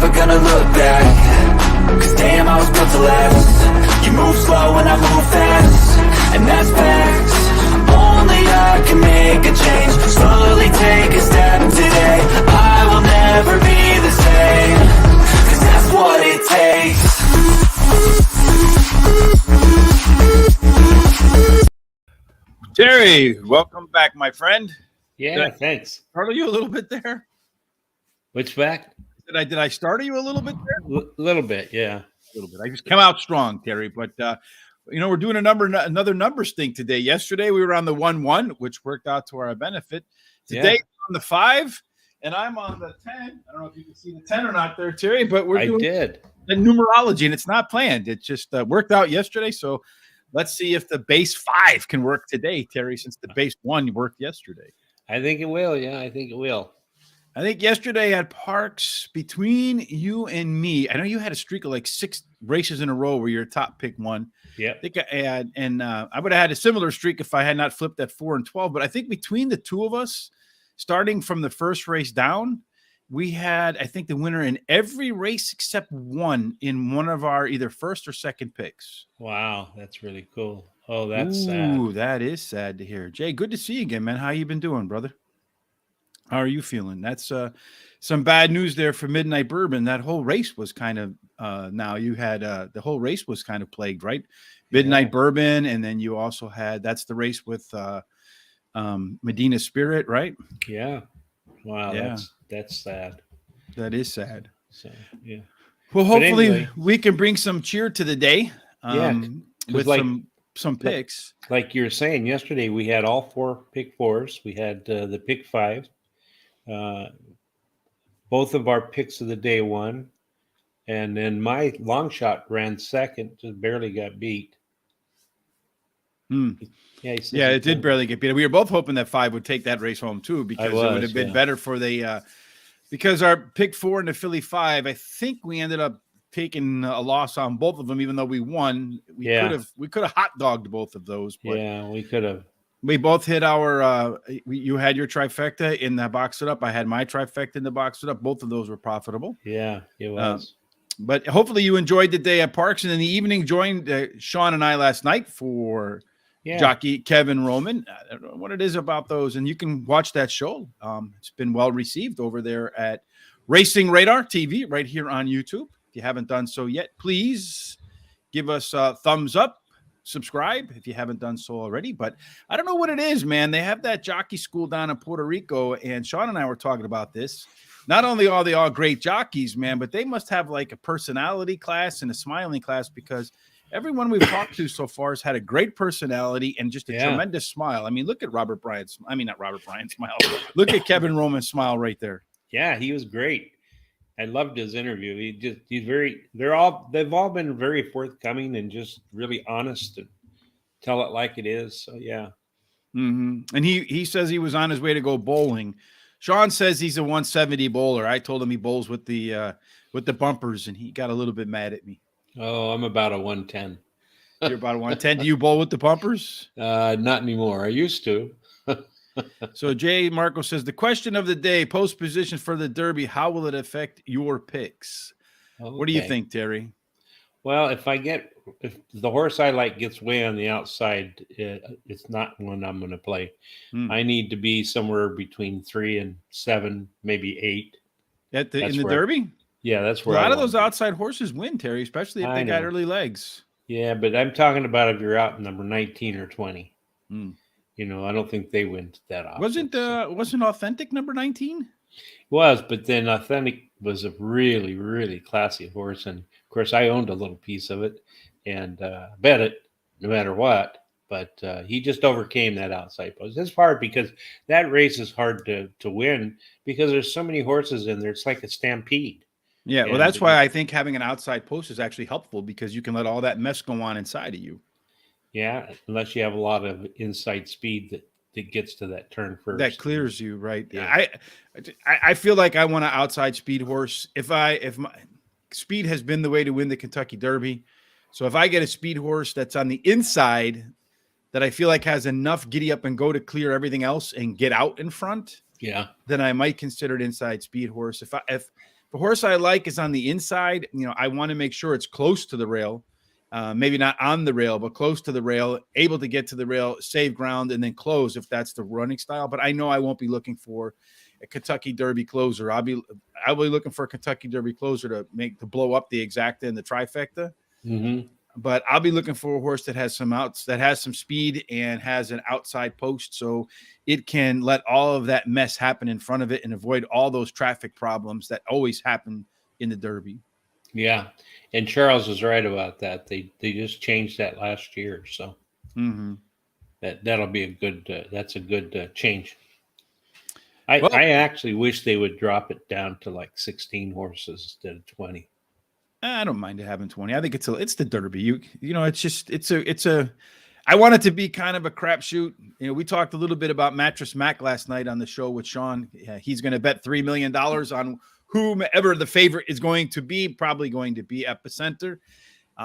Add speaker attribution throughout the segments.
Speaker 1: never gonna look back. Cause damn, I was built to last. You move slow and I move fast, and that's facts. Only I can make a change. Slowly take a step today. I will never be the same, cause that's what it takes.
Speaker 2: Terry, welcome back, my friend.
Speaker 3: Yeah, thanks.
Speaker 2: Startle you a little bit there?
Speaker 3: Which back?
Speaker 2: Did I startle you a little bit there?
Speaker 3: A little bit, yeah.
Speaker 2: A little bit. I just come out strong, Terry. But we're doing another numbers thing today. Yesterday we were on the 1-1, which worked out to our benefit. Today we're on the 5, and I'm on the 10. I don't know if you can see the 10 or not there, Terry, but we're doing the numerology, and it's not planned. It just worked out yesterday. So let's see if the base 5 can work today, Terry, since the base 1 worked yesterday.
Speaker 3: I think it will. Yeah, I think it will.
Speaker 2: I think yesterday at Parks, between you and me, I know you had a streak of like 6 races in a row where your top pick won.
Speaker 3: Yeah.
Speaker 2: I think I had, and I would have had a similar streak if I had not flipped at 4 and 12. But I think between the two of us, starting from the first race down, we had, I think, the winner in every race except one in one of our either first or second picks.
Speaker 3: Wow, that's really cool. Oh, that's sad.
Speaker 2: Ooh, that is sad to hear. Jay, good to see you again, man. How you been doing, brother? How are you feeling? That's some bad news there for Midnight Bourbon. That whole race was kind of now you had the whole race was kind of plagued, right? Midnight Bourbon, and then you also had that's the race with Medina Spirit, right?
Speaker 3: Yeah. Wow,
Speaker 2: yeah.
Speaker 3: That's sad.
Speaker 2: That is sad.
Speaker 3: So yeah.
Speaker 2: Well, hopefully anyway, we can bring some cheer to the day. With
Speaker 3: like,
Speaker 2: some picks.
Speaker 3: Like you were saying yesterday, we had all 4 pick 4s. We had the pick 5. Both of our picks of the day won, and then my long shot ran second, just barely got beat.
Speaker 2: Yeah, it did barely get beat. We were both hoping that 5 would take that race home too, because it would have been better for the because our pick 4 and the Philly 5. I think we ended up taking a loss on both of them, even though we won. We could have hot dogged both of those. But
Speaker 3: yeah, we could have.
Speaker 2: We both hit our you had your trifecta in the box it up. I had my trifecta in the box it up. Both of those were profitable.
Speaker 3: Yeah, it was.
Speaker 2: But hopefully you enjoyed the day at Parks, and in the evening joined Sean and I last night for jockey Kevin Roman. I don't know what it is about those, and you can watch that show. It's been well received over there at Racing Radar TV right here on YouTube. If you haven't done so yet, please give us a thumbs up. Subscribe if you haven't done so already. But I don't know what it is, man. They have that jockey school down in Puerto Rico, and Sean and I were talking about this. Not only are they all great jockeys, man, but they must have like a personality class and a smiling class, because everyone we've talked to so far has had a great personality and just a tremendous smile. I mean, look at Robert Bryant's. I mean, not Robert Bryant's smile. Look at Kevin Roman's smile right there.
Speaker 3: Yeah, he was great. I loved his interview. They've all been very forthcoming and just really honest and tell it like it is. So yeah.
Speaker 2: And he says he was on his way to go bowling. Sean says he's a 170 bowler. I told him he bowls with the bumpers, and he got a little bit mad at me.
Speaker 3: Oh, I'm about a 110.
Speaker 2: You're about a 110. Do you bowl with the bumpers?
Speaker 3: Not anymore. I used to.
Speaker 2: So Jay Marco says the question of the day: post position for the Derby. How will it affect your picks? Okay. What do you think, Terry?
Speaker 3: Well, if the horse I like gets way on the outside, it's not one I'm going to play. I need to be somewhere between 3 and 7, maybe 8.
Speaker 2: In the Derby?
Speaker 3: Yeah, that's where
Speaker 2: a lot of those outside horses win, Terry, especially if they got early legs.
Speaker 3: Yeah, but I'm talking about if you're out in number 19 or 20. You know, I don't think they win that often.
Speaker 2: Wasn't Authentic number 19?
Speaker 3: Was, but then Authentic was a really, really classy horse. And, of course, I owned a little piece of it and bet it no matter what. But he just overcame that outside post. It's hard because that race is hard to win because there's so many horses in there. It's like a stampede.
Speaker 2: Yeah, well, that's why I think having an outside post is actually helpful, because you can let all that mess go on inside of you.
Speaker 3: Yeah, unless you have a lot of inside speed that gets to that turn first.
Speaker 2: That clears you, right? Yeah. I feel like I want an outside speed horse. If my speed has been the way to win the Kentucky Derby, so if I get a speed horse that's on the inside that I feel like has enough giddy up and go to clear everything else and get out in front, then I might consider an inside speed horse. If The horse I like is on the inside. I want to make sure it's close to the rail. Maybe not on the rail, but close to the rail, able to get to the rail, save ground, and then close if that's the running style. But I know I won't be looking for a Kentucky Derby closer. I'll be looking for a Kentucky Derby closer to blow up the exacta and the trifecta.
Speaker 3: Mm-hmm.
Speaker 2: But I'll be looking for a horse that has some speed and has an outside post, so it can let all of that mess happen in front of it and avoid all those traffic problems that always happen in the Derby.
Speaker 3: Yeah, and Charles is right about that. They just changed that last year, so that'll be a good. That's a good change. I actually wish they would drop it down to like 16 horses instead of 20.
Speaker 2: I don't mind having 20. I think it's the Derby. It's a. I want it to be kind of a crapshoot. We talked a little bit about Mattress Mac last night on the show with Sean. He's going to bet $3 million on whomever the favorite is going to be. Probably going to be Epicenter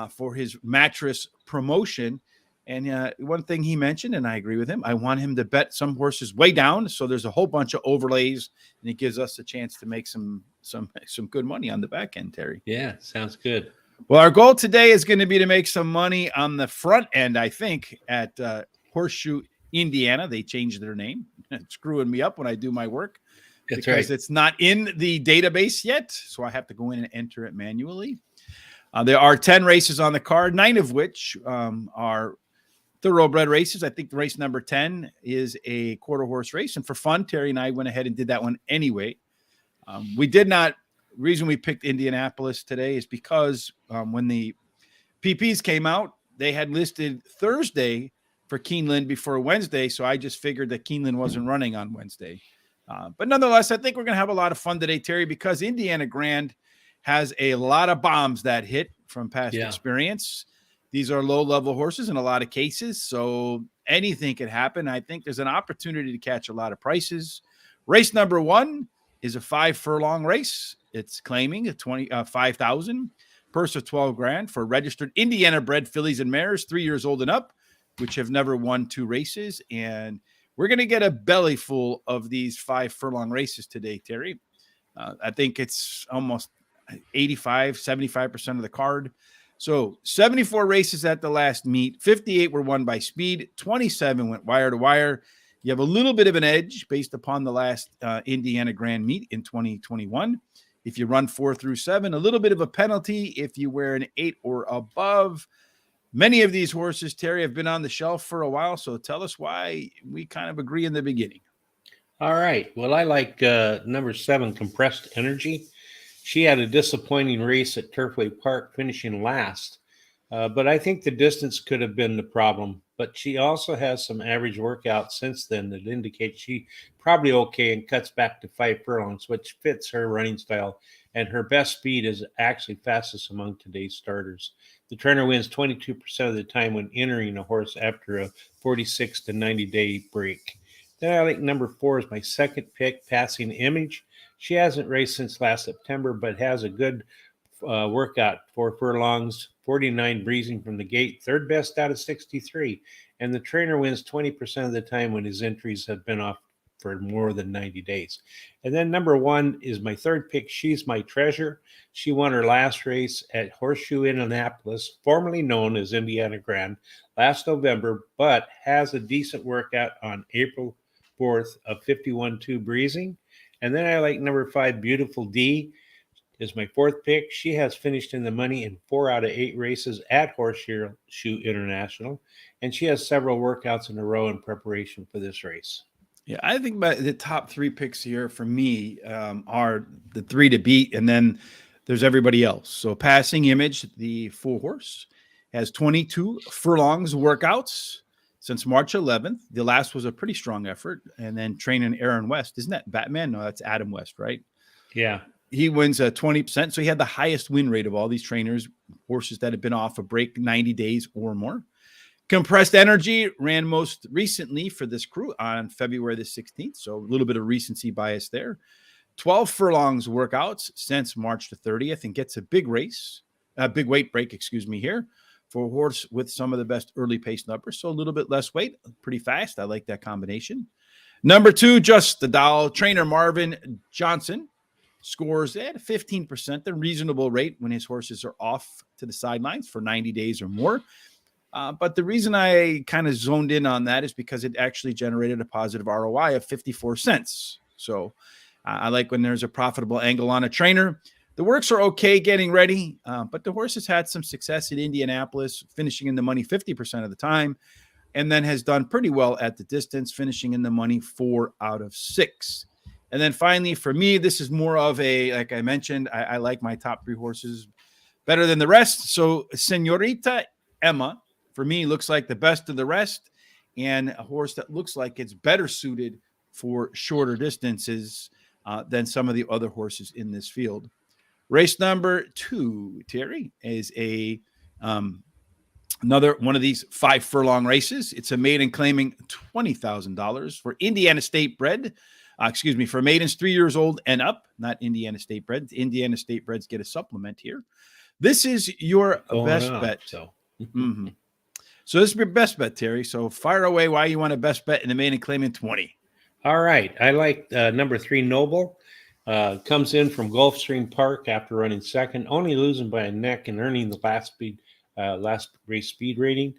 Speaker 2: for his mattress promotion. And one thing he mentioned, and I agree with him, I want him to bet some horses way down. So there's a whole bunch of overlays, and it gives us a chance to make some good money on the back end, Terry.
Speaker 3: Yeah, sounds good.
Speaker 2: Well, our goal today is going to be to make some money on the front end, I think, at Horseshoe, Indiana. They changed their name. It's screwing me up when I do my work.
Speaker 3: That's
Speaker 2: because
Speaker 3: right.
Speaker 2: it's not in the database yet. So I have to go in and enter it manually. There are 10 races on the card, 9 of which are thoroughbred races. I think the race number 10 is a quarter horse race. And for fun, Terry and I went ahead and did that one anyway. Reason we picked Indianapolis today is because when the PPs came out, they had listed Thursday for Keeneland before Wednesday. So I just figured that Keeneland wasn't running on Wednesday. But nonetheless, I think we're going to have a lot of fun today, Terry, because Indiana Grand has a lot of bombs that hit from past experience. These are low-level horses in a lot of cases, so anything could happen. I think there's an opportunity to catch a lot of prices. Race number 1 is a 5-furlong race. It's claiming a 5,000 purse of 12 grand for registered Indiana-bred fillies and mares, 3 years old and up, which have never won 2 races. And we're going to get a belly full of these 5-furlong races today, Terry. I think it's almost 75% of the card. So 74 races at the last meet, 58 were won by speed, 27 went wire to wire. You have a little bit of an edge based upon the last Indiana Grand meet in 2021. If you run 4 through 7, a little bit of a penalty if you wear an 8 or above. Many of these horses, Terry, have been on the shelf for a while, so tell us why we kind of agree in the beginning.
Speaker 3: All right. Well, I like number 7, Compressed Energy. She had a disappointing race at Turfway Park, finishing last. But I think the distance could have been the problem. But she also has some average workouts since then that indicate she probably okay and cuts back to 5 furlongs, which fits her running style. And her best speed is actually fastest among today's starters. The trainer wins 22% of the time when entering a horse after a 46 to 90-day break. Then I like number 4 as my second pick, Passing Image. She hasn't raced since last September, but has a good workout, 4 furlongs, 49 breezing from the gate, third best out of 63. And the trainer wins 20% of the time when his entries have been off for more than 90 days. And then number 1 is my third pick, She's My Treasure. She won her last race at Horseshoe, Indianapolis, formerly known as Indiana Grand, last November, but has a decent workout on April 4th of 51.2 breezing. And then I like number 5, Beautiful D, is my fourth pick. She has finished in the money in 4 out of 8 races at Horseshoe International, and she has several workouts in a row in preparation for this race.
Speaker 2: Yeah, I think about the top 3 picks here for me are the 3 to beat, and then there's everybody else. So Passing Image, the 4 horse, has 22 furlongs workouts since March 11th. The last was a pretty strong effort. And then training Aaron West. Isn't that Batman? No, that's Adam West, right?
Speaker 3: Yeah.
Speaker 2: He wins 20%. So he had the highest win rate of all these trainers, horses that have been off a break 90 days or more. Compressed Energy ran most recently for this crew on February the 16th. So a little bit of recency bias there. 12 furlongs workouts since March the 30th and gets a big weight break, here, for a horse with some of the best early pace numbers. So a little bit less weight, pretty fast. I like that combination. Number 2, Just the Doll, trainer Marvin Johnson. scores at 15%, the reasonable rate when his horses are off to the sidelines for 90 days or more. But the reason I kind of zoned in on that is because it actually generated a positive ROI of 54 cents. So I like when there's a profitable angle on a trainer. The works are okay getting ready, but the horse has had some success in Indianapolis, finishing in the money 50% of the time, and then has done pretty well at the distance, finishing in the money 4 out of 6. And then finally, for me, this is more of a, like I mentioned, I like my top 3 horses better than the rest. So Senorita Emma, for me, looks like the best of the rest, and a horse that looks like it's better suited for shorter distances than some of the other horses in this field. Race number 2, Terry, is another one of these 5 furlong races. It's a maiden claiming $20,000 for Indiana State bred. For maidens 3 years old and up, not Indiana State bred. Indiana State breds get a supplement here. This is your best bet. So this is your best bet, Terry. So fire away why you want a best bet in the maiden claiming 20.
Speaker 3: All right. I like number 3, Noble. Comes in from Gulfstream Park after running second, only losing by a neck and earning the last race speed rating.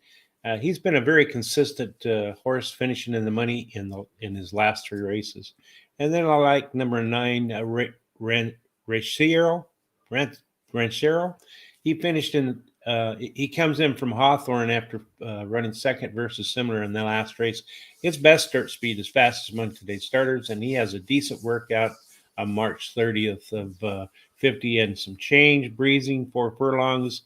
Speaker 3: He's been a very consistent horse, finishing in the money in his last 3 races. And then I like number 9, Ranchero. He finished in. He comes in from Hawthorne after running second versus similar in the last race. His best start speed is fastest among today's starters, and he has a decent workout on March 30th of 50 and some change, breezing 4 furlongs.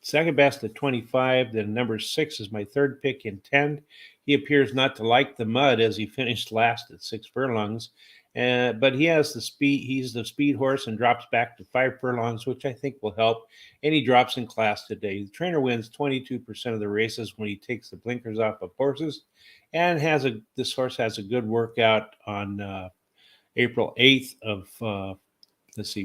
Speaker 3: Second best at 25. Then number 6 is my third pick in 10. He appears not to like the mud as he finished last at 6 furlongs. But he has the speed. He's the speed horse and drops back to 5 furlongs, which I think will help. And he drops in class today. The trainer wins 22% of the races when he takes the blinkers off of horses, and this horse has a good workout on April 8th of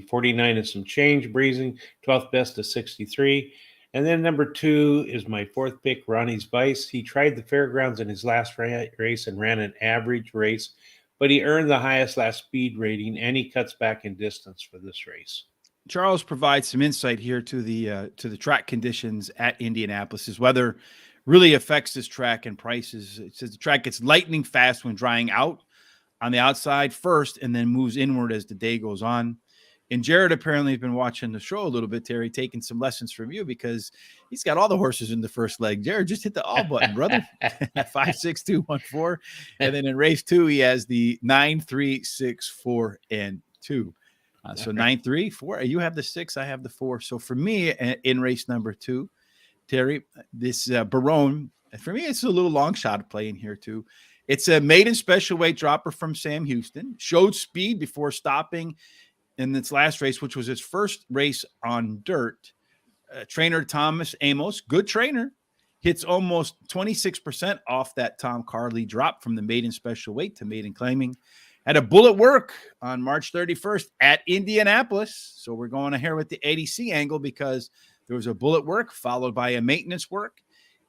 Speaker 3: 49 and some change, breezing 12th best to 63. And then number 2 is my 4th pick, Ronnie's Vice. He tried the fairgrounds in his last race and ran an average race, but he earned the highest last speed rating, and he cuts back in distance for this race.
Speaker 2: Charles provides some insight here to the track conditions at Indianapolis. His weather really affects this track and prices. It says the track gets lightning fast when drying out on the outside first and then moves inward as the day goes on. And Jared apparently has been watching the show a little bit, Terry, taking some lessons from you because he's got all the horses in the first leg. Jared, just hit the all button, brother. 5, 6, 2, 1, 4. And then in race 2, he has the 9, 3, 6, 4, and 2. So 9, 3, 4. You have the 6, I have the 4. So for me, in race number 2, Terry, this Barone, for me, it's a little long shot of play in here too. It's a maiden special weight dropper from Sam Houston. Showed speed before stopping in its last race, which was his first race on dirt. Trainer Thomas Amos, good trainer, hits almost 26% off that Tom Carley drop from the maiden special weight to maiden claiming. Had a bullet work on March 31st at Indianapolis. So we're going here with the ADC angle because there was a bullet work followed by a maintenance work.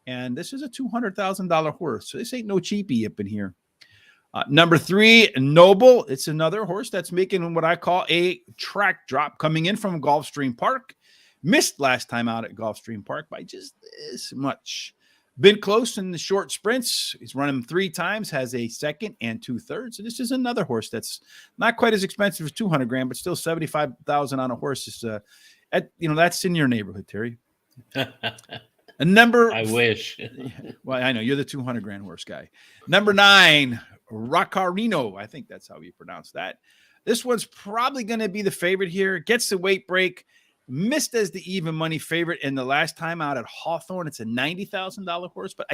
Speaker 2: And this is a $200,000 horse. So this ain't no cheapie up in here. Number 3, Noble. It's another horse that's making what I call a track drop, coming in from Gulfstream Park. Missed last time out at Gulfstream Park by just this much. Been close in the short sprints. He's run them 3 times, has a 2nd and 2/3. So this is another horse that's not quite as expensive as 200 grand, but still 75,000 on a horse. Is that's in your neighborhood, Terry. I
Speaker 3: wish.
Speaker 2: Well, I know you're the 200 grand horse guy. Number 9, Roccarino. I think that's how you pronounce that. This one's probably going to be the favorite here. Gets the weight break. Missed as the even money favorite in the last time out at Hawthorne. It's a $90,000 horse, but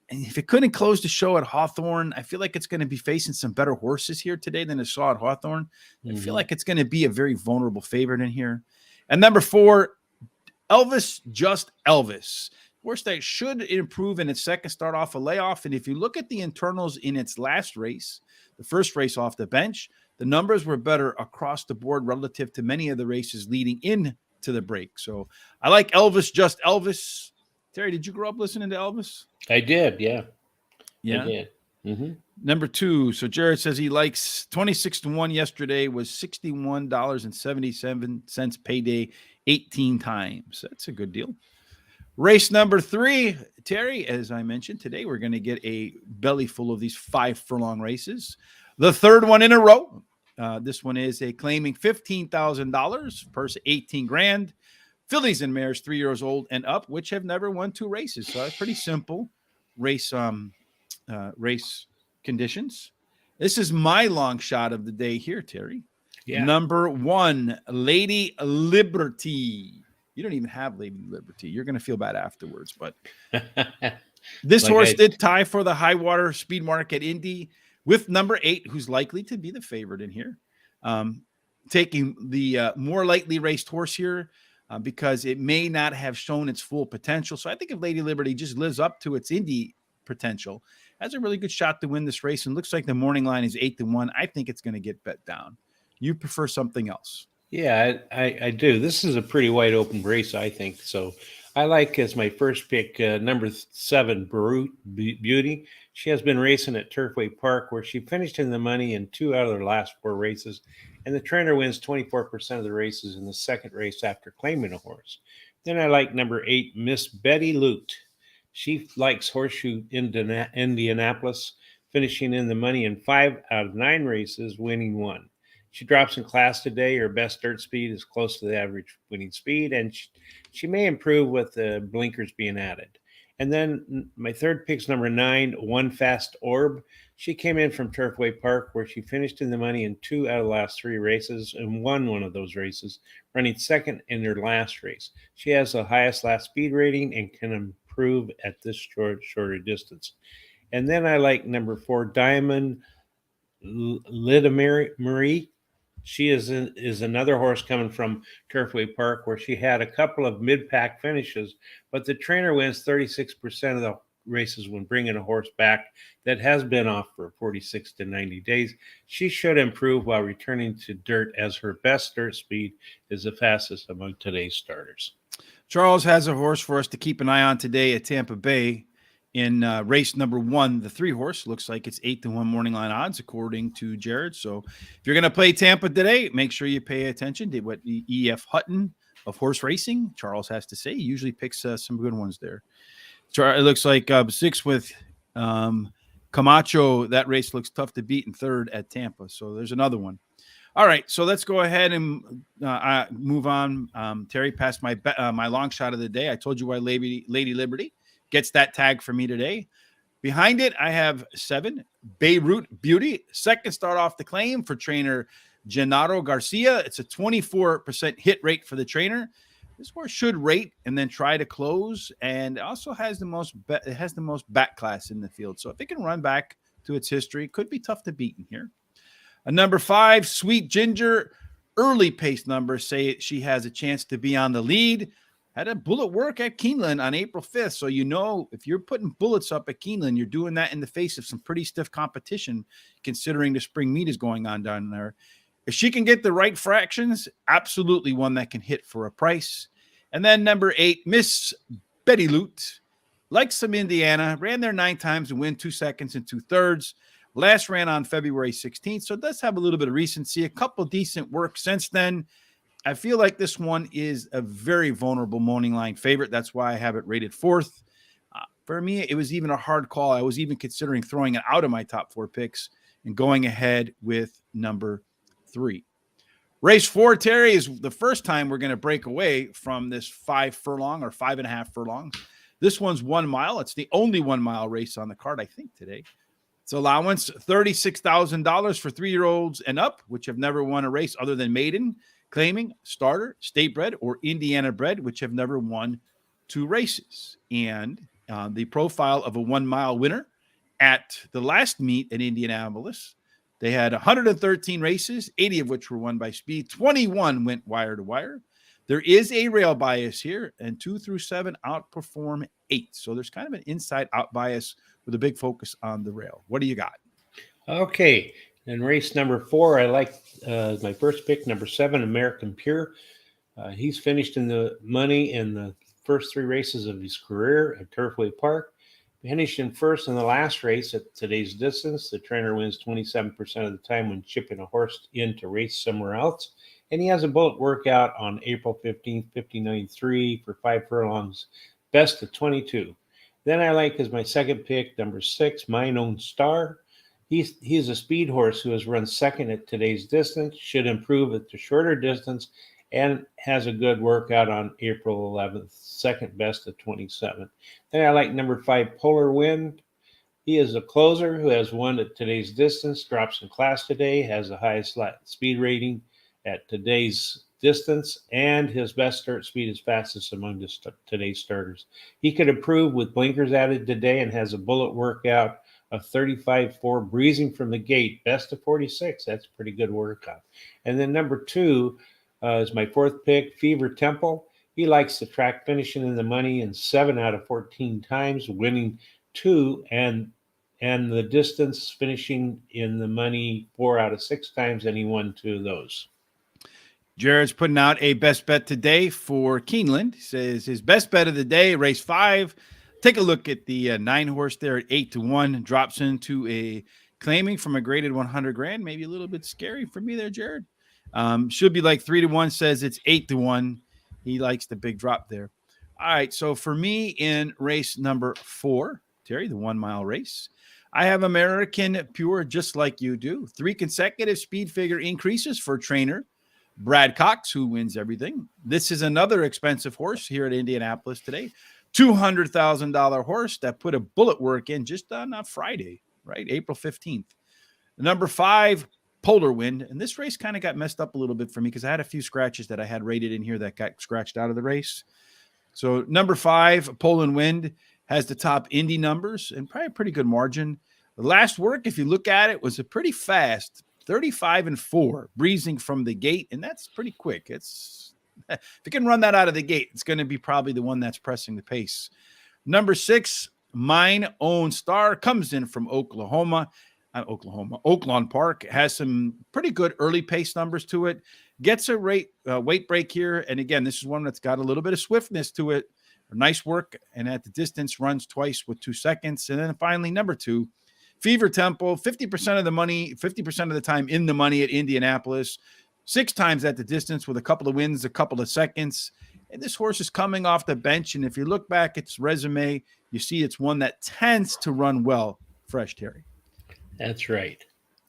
Speaker 2: if it couldn't close the show at Hawthorne, I feel like it's going to be facing some better horses here today than it saw at Hawthorne. I feel like it's going to be a very vulnerable favorite in here. And number 4, Elvis, Just Elvis. Horse that should improve in its second start off a layoff. And if you look at the internals in its last race, the first race off the bench, the numbers were better across the board relative to many of the races leading into the break. So I like Elvis, Just Elvis. Terry, did you grow up listening to Elvis?
Speaker 3: I did, yeah.
Speaker 2: Yeah.
Speaker 3: I did. Mm-hmm.
Speaker 2: Number 2. So Jared says he likes 26-1 yesterday was $61.77 payday 18 times. That's a good deal. Race number 3, Terry, as I mentioned, today we're going to get a belly full of these 5 furlong races. The third one in a row. This one is a claiming $15,000, purse 18 grand. Fillies and mares 3 years old and up, which have never won 2 races. So it's pretty simple race race conditions. This is my long shot of the day here, Terry. Yeah. Number 1, Lady Liberty. You don't even have Lady Liberty. You're going to feel bad afterwards. But this horse did tie for the high water speed mark at Indy with number 8, who's likely to be the favorite in here. Taking the more lightly raced horse here because it may not have shown its full potential. So I think if Lady Liberty just lives up to its Indy potential, has a really good shot to win this race. And looks like the morning line is 8-1. I think it's going to get bet down. You prefer something else?
Speaker 3: Yeah, I do. This is a pretty wide open race, I think. So I like as my first pick, number 7, Beauty. She has been racing at Turfway Park, where she finished in the money in 2 out of her last 4 races. And the trainer wins 24% of the races in the second race after claiming a horse. Then I like number 8, Miss Betty Lute. She likes Horseshoe Indianapolis, finishing in the money in 5 out of 9 races, winning 1. She drops in class today. Her best dirt speed is close to the average winning speed, and she may improve with the blinkers being added. And then my third pick's number 9, One Fast Orb. She came in from Turfway Park, where she finished in the money in 2 out of the last 3 races and won one of those races, running second in her last race. She has the highest last speed rating and can improve at this shorter distance. And then I like number 4, Diamond Marie. She is another horse coming from Turfway Park, where she had a couple of mid-pack finishes, but the trainer wins 36% of the races when bringing a horse back that has been off for 46 to 90 days. She should improve while returning to dirt, as her best dirt speed is the fastest among today's starters.
Speaker 2: Charles has a horse for us to keep an eye on today at Tampa Bay. In race number 1, the 3 horse, looks like it's 8-1 morning line odds, according to Jared. So if you're going to play Tampa today, make sure you pay attention to what the E.F. Hutton of horse racing, Charles, has to say. He usually picks some good ones there. It looks like 6 with Camacho. That race looks tough to beat in 3rd at Tampa. So there's another one. All right, so let's go ahead and move on. Terry passed my long shot of the day. I told you why Lady Liberty gets that tag for me today. Behind it, I have 7, Beirut Beauty. Second start off the claim for trainer Gennaro Garcia. It's a 24% hit rate for the trainer. This horse should rate and then try to close, and also has the most back class in the field. So if it can run back to its history, it could be tough to beat in here. A number 5, Sweet Ginger. Early pace numbers say she has a chance to be on the lead. Had a bullet work at Keeneland on April 5th. So, if you're putting bullets up at Keeneland, you're doing that in the face of some pretty stiff competition, considering the spring meet is going on down there. If she can get the right fractions, absolutely one that can hit for a price. And then number 8, Miss Betty Lute. Like some Indiana, ran there 9 times and win 2 seconds and 2/3. Last ran on February 16th. So it does have a little bit of recency, a couple decent work since then. I feel like this one is a very vulnerable morning line favorite. That's why I have it rated 4th. For me, it was even a hard call. I was even considering throwing it out of my top 4 picks and going ahead with number 3. Race 4, Terry, is the first time we're going to break away from this 5 furlong or 5.5 furlongs. This one's 1 mile. It's the only 1 mile race on the card, I think, today. It's allowance $36,000 for 3-year-olds and up, which have never won a race other than maiden, claiming, starter, state bred, or Indiana bred, which have never won 2 races. And the profile of a 1 mile winner at the last meet at Indianapolis, they had 113 races, 80 of which were won by speed. 21 went wire to wire. There is a rail bias here, and 2 through 7 outperform 8. So there's kind of an inside out bias with a big focus on the rail. What do you got?
Speaker 3: Okay. In race number 4, I like my first pick, number 7, American Pure. He's finished in the money in the first 3 races of his career at Turfway Park. Finishing first in the last race at today's distance, the trainer wins 27% of the time when chipping a horse in to race somewhere else. And he has a bullet workout on April 15th, 59.3 for 5 furlongs, best of 22. Then I like as my second pick, number 6, Mine Own Star. He's a speed horse who has run second at today's distance, should improve at the shorter distance, and has a good workout on April 11th, second best of 27. Then I like number 5, Polar Wind. He is a closer who has won at today's distance, drops in class today, has the highest speed rating at today's distance, and his best start speed is fastest among today's starters. He could improve with blinkers added today and has a bullet workout of 35.4, breezing from the gate, best of 46. That's a pretty good workout. And then number 2 is my fourth pick, Fever Temple. He likes the track, finishing in the money in 7 out of 14 times, winning 2, and the distance finishing in the money 4 out of 6 times, and he won 2 of those.
Speaker 2: Jared's putting out a best bet today for Keeneland. He says his best bet of the day, race 5. Take a look at the 9 horse there at 8-1, drops into a claiming from a graded 100 grand. Maybe a little bit scary for me there, Jared. Should be like 3-1, says it's 8-1. He likes the big drop there. All right. So for me in race number 4, Terry, the 1 mile race, I have American Pure, just like you do. 3 consecutive speed figure increases for trainer Brad Cox, who wins everything. This is another expensive horse here at Indianapolis today. $200,000 horse that put a bullet work in just on Friday, right? April 15th. Number 5, Polar Wind. And this race kind of got messed up a little bit for me because I had a few scratches that I had rated in here that got scratched out of the race. So number 5, Polar Wind, has the top Indy numbers and probably a pretty good margin. The last work, if you look at it, was a pretty fast 35-4, breezing from the gate. And that's pretty quick. If you can run that out of the gate, it's going to be probably the one that's pressing the pace. Number 6, Mine Own Star, comes in from Oaklawn Park, has some pretty good early pace numbers to it, gets a weight break here. And again, this is one that's got a little bit of swiftness to it. Nice work. And at the distance, runs twice with 2 seconds. And then finally, number 2, Fever Temple, 50% of the money, 50% of the time in the money at Indianapolis, 6 times at the distance with a couple of wins, a couple of seconds. And this horse is coming off the bench. And if you look back at its resume, you see it's one that tends to run well fresh, Terry.
Speaker 3: That's right.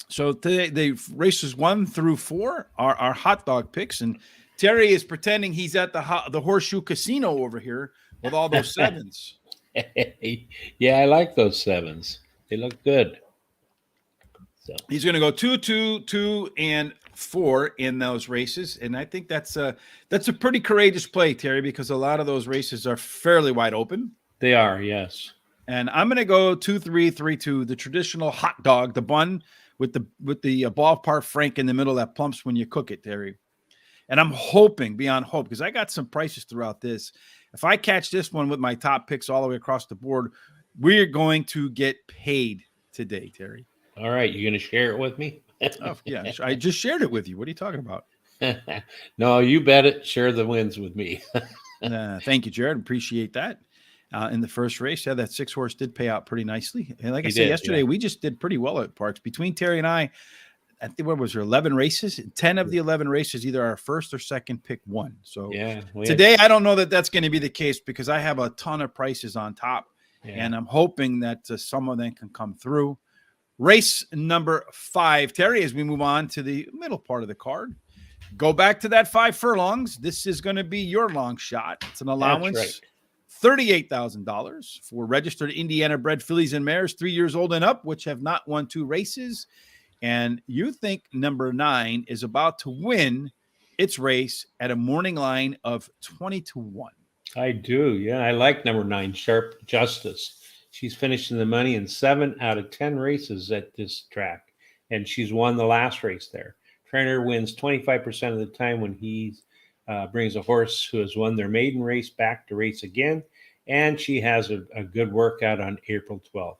Speaker 2: So today, the races 1 through 4 are our hot dog picks. And Terry is pretending he's at the Horseshoe Casino over here with all those 7s.
Speaker 3: Yeah, I like those 7s. They look good. So
Speaker 2: he's going to go 2, 2, 2, and 4 in those races, and I think that's a pretty courageous play, Terry, because a lot of those races are fairly wide open.
Speaker 3: They are, yes.
Speaker 2: And I'm going to go 2, 3, 3, 2, the traditional hot dog, the bun with the ballpark frank in the middle that plumps when you cook it, Terry. And I'm hoping beyond hope, because I got some prices throughout this. If I catch this one with my top picks all the way across the board, we're going to get paid today, Terry.
Speaker 3: All right. You're going to share it with me?
Speaker 2: Oh, yeah. I just shared it with you. What are you talking about?
Speaker 3: No, you bet it. Share the wins with me.
Speaker 2: Thank you, Jared. Appreciate that. In the first race, yeah, that 6 horse did pay out pretty nicely. And like I said yesterday, we just did pretty well at Parks. Between Terry and I think what was there, 11 races? 10 of the 11 races, either our first or second pick won. So today, I don't know that that's going to be the case because I have a ton of prices on top. Yeah. And I'm hoping that some of them can come through. Race number 5, Terry, as we move on to the middle part of the card. Go back to that 5 furlongs. This is going to be your long shot. It's an allowance, $38,000 for registered Indiana-bred fillies and mares 3 years old and up, which have not won 2 races. And you think number 9 is about to win its race at a morning line of 20-1.
Speaker 3: I do. Yeah, I like number 9, Sharp Justice. She's finished in the money in 7 out of 10 races at this track, and she's won the last race there. Trainer wins 25% of the time when he brings a horse who has won their maiden race back to race again, and she has a good workout on April 12th.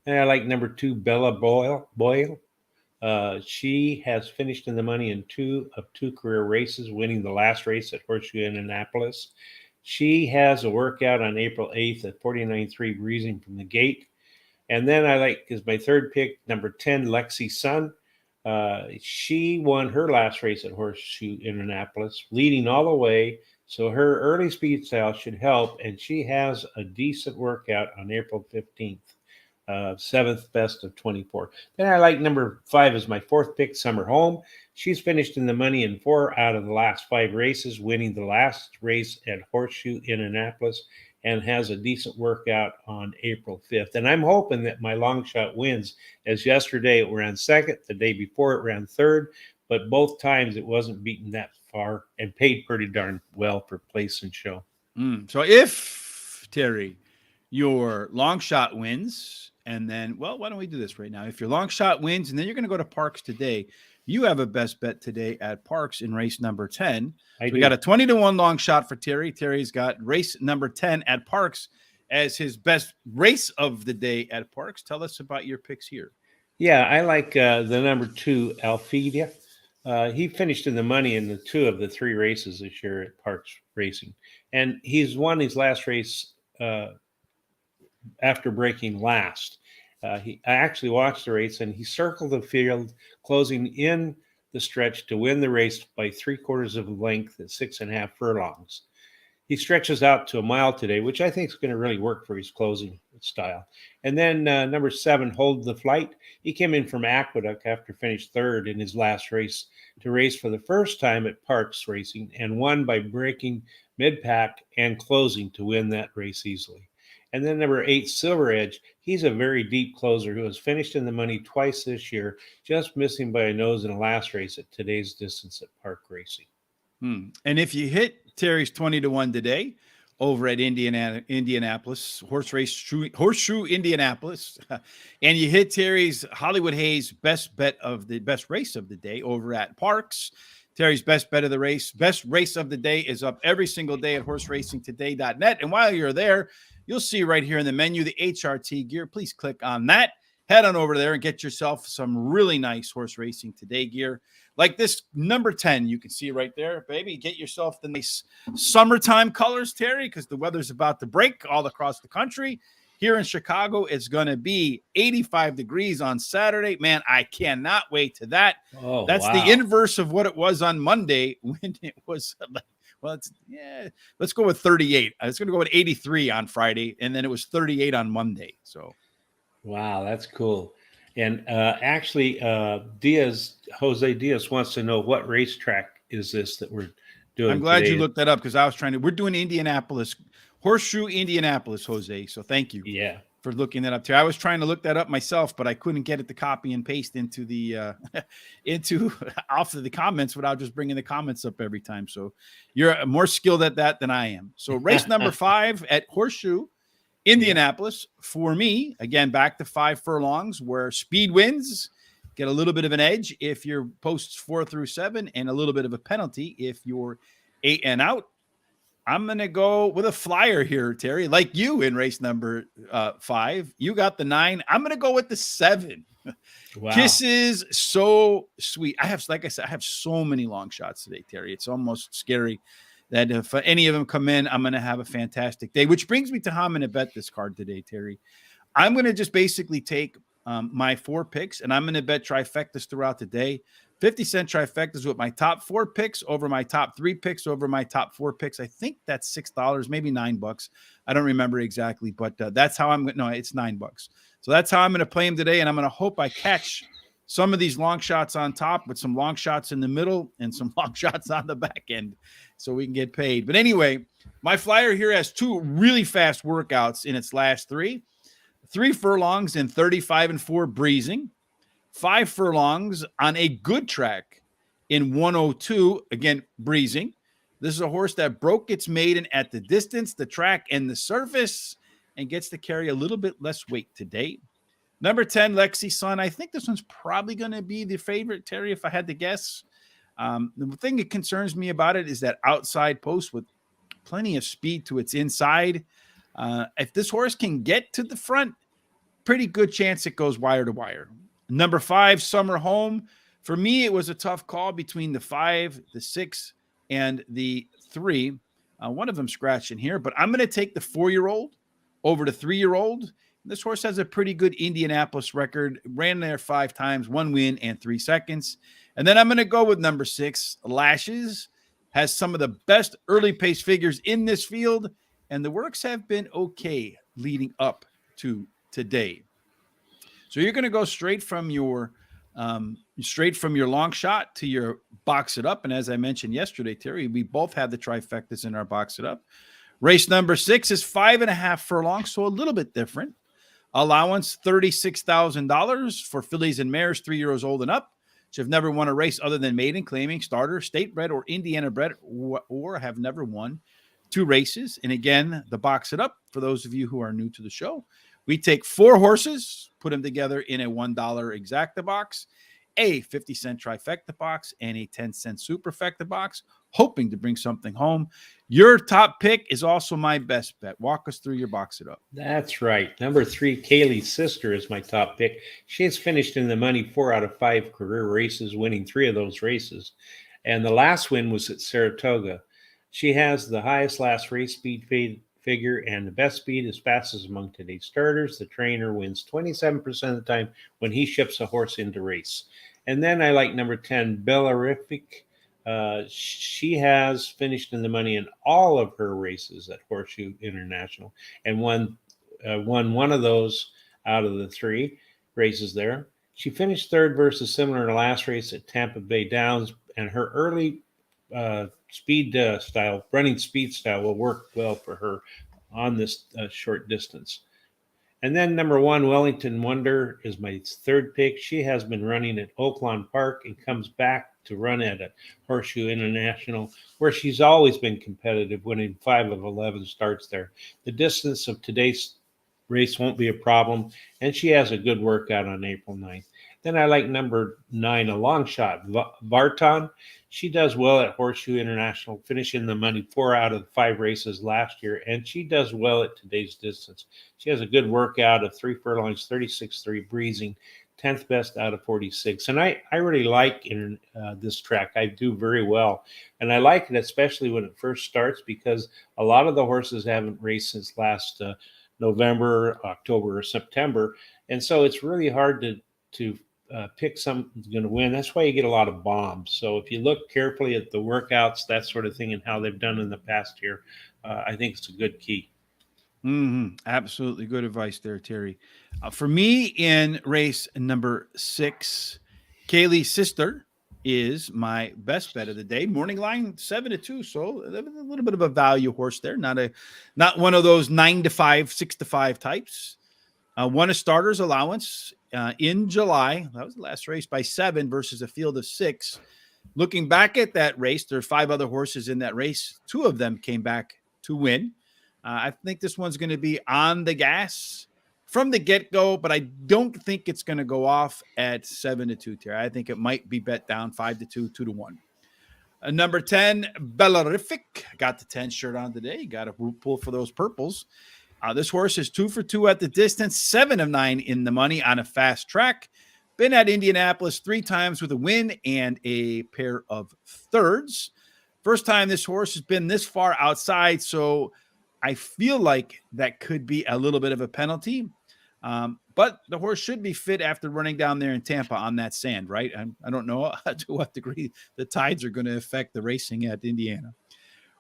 Speaker 3: And I like number 2, Bella Boyle. She has finished in the money in 2 of 2 career races, winning the last race at Horseshoe, Indianapolis. She has a workout on April 8th at 49.3 breezing from the gate. And then I like, is my third pick, number 10, Lexi Sun. She won her last race at Horseshoe, Indianapolis, leading all the way. So her early speed style should help. And she has a decent workout on April 15th. Seventh best of 24. Then I like number 5 as my fourth pick, Summer Home. She's finished in the money in 4 out of the last 5 races, winning the last race at Horseshoe, Indianapolis, and has a decent workout on April 5th. And I'm hoping that my long shot wins, as yesterday it ran second, the day before it ran third, but both times it wasn't beaten that far and paid pretty darn well for place and show.
Speaker 2: So if, Terry, your long shot wins, and then, well, why don't we do this right now? If your long shot wins, and then you're going to go to Parks today, you have a best bet today at Parks in race number 10. So we got a 20-1 long shot for Terry. Terry's got race number 10 at Parks as his best race of the day at Parks. Tell us about your picks here.
Speaker 3: Yeah, I like the number 2, Alfedia. He finished in the money in the 2 of the 3 races this year at Parks Racing. And he's won his last race after breaking last. I actually watched the race, and he circled the field, closing in the stretch to win the race by 3/4 of a length at 6.5 furlongs. He stretches out to a mile today, which I think is going to really work for his closing style. And then number 7, Hold the Flight. He came in from Aqueduct after finished third in his last race to race for the first time at Parks Racing, and won by breaking mid-pack and closing to win that race easily. And then number 8, Silver Edge. He's a very deep closer who has finished in the money twice this year, just missing by a nose in the last race at today's distance at Park Racing.
Speaker 2: And if you hit Terry's 20-1 today over at Indianapolis, Horseshoe, Indianapolis, and you hit Terry's Hollywood Hayes best race of the day over at Parks, Terry's best bet of the race, best race of the day is up every single day at horseracingtoday.net. And while you're there, you'll see right here in the menu, the HRT gear. Please click on that. Head on over there and get yourself some really nice Horse Racing Today gear. Like this number 10, you can see right there, baby. Get yourself the nice summertime colors, Terry, because the weather's about to break all across the country. Here in Chicago, it's going to be 85 degrees on Saturday. Man, I cannot wait to that.
Speaker 3: Oh,
Speaker 2: that's
Speaker 3: wow.
Speaker 2: The inverse of what it was on Monday when it was let's go with 38. I was going to go with 83 on Friday, and then it was 38 on Monday. So,
Speaker 3: wow, that's cool. And actually, Jose Diaz wants to know what racetrack is this that we're doing.
Speaker 2: I'm glad
Speaker 3: today.
Speaker 2: you looked that up because I was we're doing Indianapolis, Horseshoe, Indianapolis, Jose. So thank you.
Speaker 3: Yeah.
Speaker 2: For looking that up too. I was trying to look that up myself, but I couldn't get it to copy and paste into the off of the comments without just bringing the comments up every time. So you're more skilled at that than I am. So race number 5 at Horseshoe, Indianapolis. For me, again, back to 5 furlongs where speed wins. Get a little bit of an edge if you're posts 4 through 7, and a little bit of a penalty if you're 8 and out. I'm going to go with a flyer here, Terry, like you in race number 5. You got the 9. I'm going to go with the 7.
Speaker 3: Wow.
Speaker 2: Kisses, so sweet. Like I said, I have so many long shots today, Terry. It's almost scary that if any of them come in, I'm going to have a fantastic day, which brings me to how I'm going to bet this card today, Terry. I'm going to just basically take my 4 picks, and I'm going to bet trifectas throughout the day. 50-cent trifectas with my top 4 picks over my top 3 picks over my top 4 picks. I think that's $6, maybe $9. I don't remember exactly, but that's how I'm going. No, it's $9. So that's how I'm going to play them today. And I'm going to hope I catch some of these long shots on top with some long shots in the middle and some long shots on the back end so we can get paid. But anyway, my flyer here has 2 really fast workouts in its last 3 furlongs in 35 and 4 breezing. 5 furlongs on a good track in 102, again, breezing. This is a horse that broke its maiden at the distance, the track, and the surface, and gets to carry a little bit less weight today. Number 10, Lexi Sun. I think this one's probably going to be the favorite, Terry, if I had to guess. The thing that concerns me about it is that outside post with plenty of speed to its inside. If this horse can get to the front, pretty good chance it goes wire to wire. Number 5, Summer Home. For me, it was a tough call between the 5, the 6, and the 3. One of them scratched in here, but I'm going to take the 4-year-old over the 3-year-old. This horse has a pretty good Indianapolis record. Ran there 5 times, 1 win and 3 seconds. And then I'm going to go with number 6, Lashes. Has some of the best early pace figures in this field, and the works have been okay leading up to today. So you're going to go straight from your long shot to your box it up. And as I mentioned yesterday, Terry, we both had the trifectas in our box it up. Race number 6 is 5.5 furlongs, so a little bit different. Allowance $36,000 for fillies and mares 3 years old and up, which have never won a race other than maiden, claiming, starter, state bred, or Indiana bred, or have never won 2 races. And again, the box it up, for those of you who are new to the show, we take 4 horses, put them together in a $1 exacta box, a 50-cent trifecta box, and a 10-cent superfecta box, hoping to bring something home. Your top pick is also my best bet. Walk us through your box it up.
Speaker 3: That's right. Number 3, Kaylee's Sister, is my top pick. She has finished in the money 4 out of 5 career races, winning 3 of those races. And the last win was at Saratoga. She has the highest last race speed figure and the best speed is fastest among today's starters. The trainer wins 27% of the time when he ships a horse into race. And then I like number 10, Bellarific. She has finished in the money in all of her races at Horseshoe International and won one of those out of the 3 races there. She finished 3rd versus similar to last race at Tampa Bay Downs, and her early running speed style will work well for her on this short distance. And then number 1, Wellington Wonder, is my 3rd pick. She has been running at Oaklawn Park and comes back to run at a Horseshoe International, where she's always been competitive, winning 5 of 11 starts there. The distance of today's race won't be a problem, and she has a good workout on April 9th. Then I like number 9, a long shot, Vartan. She does well at Horseshoe International, finishing the money 4 out of 5 races last year, and she does well at today's distance. She has a good workout of 3 furlongs, 36.3 breezing, 10th best out of 46. And I really like this track. I do very well. And I like it especially when it first starts, because a lot of the horses haven't raced since last November, October, or September. And so it's really hard to pick something that's going to win. That's why you get a lot of bombs. So if you look carefully at the workouts, that sort of thing, and how they've done in the past year, I think it's a good key.
Speaker 2: Absolutely good advice there, Terry. For me, in race number 6, Kaylee's Sister is my best bet of the day. Morning line 7-2, so a little bit of a value horse there. Not one of those 9-5, 6-5 types. Won a starter's allowance in July. That was the last race by 7 versus a field of 6. Looking back at that race, there are 5 other horses in that race. 2 of them came back to win. I think this one's going to be on the from the get-go, but I don't think it's going to go off at 7-2, Terry. I think it might be bet down 5-2, 2-1. Number 10, Bellarific. Got the 10 shirt on today. Got to pull for those purples. This horse is 2 for 2 at the distance, 7 of 9 in the money on a fast track. Been at Indianapolis 3 times with a win and a pair of thirds. First time this horse has been this far outside, so I feel like that could be a little bit of a penalty. But the horse should be fit after running down there in Tampa on that sand, right? I don't know to what degree the tides are going to affect the racing at Indiana.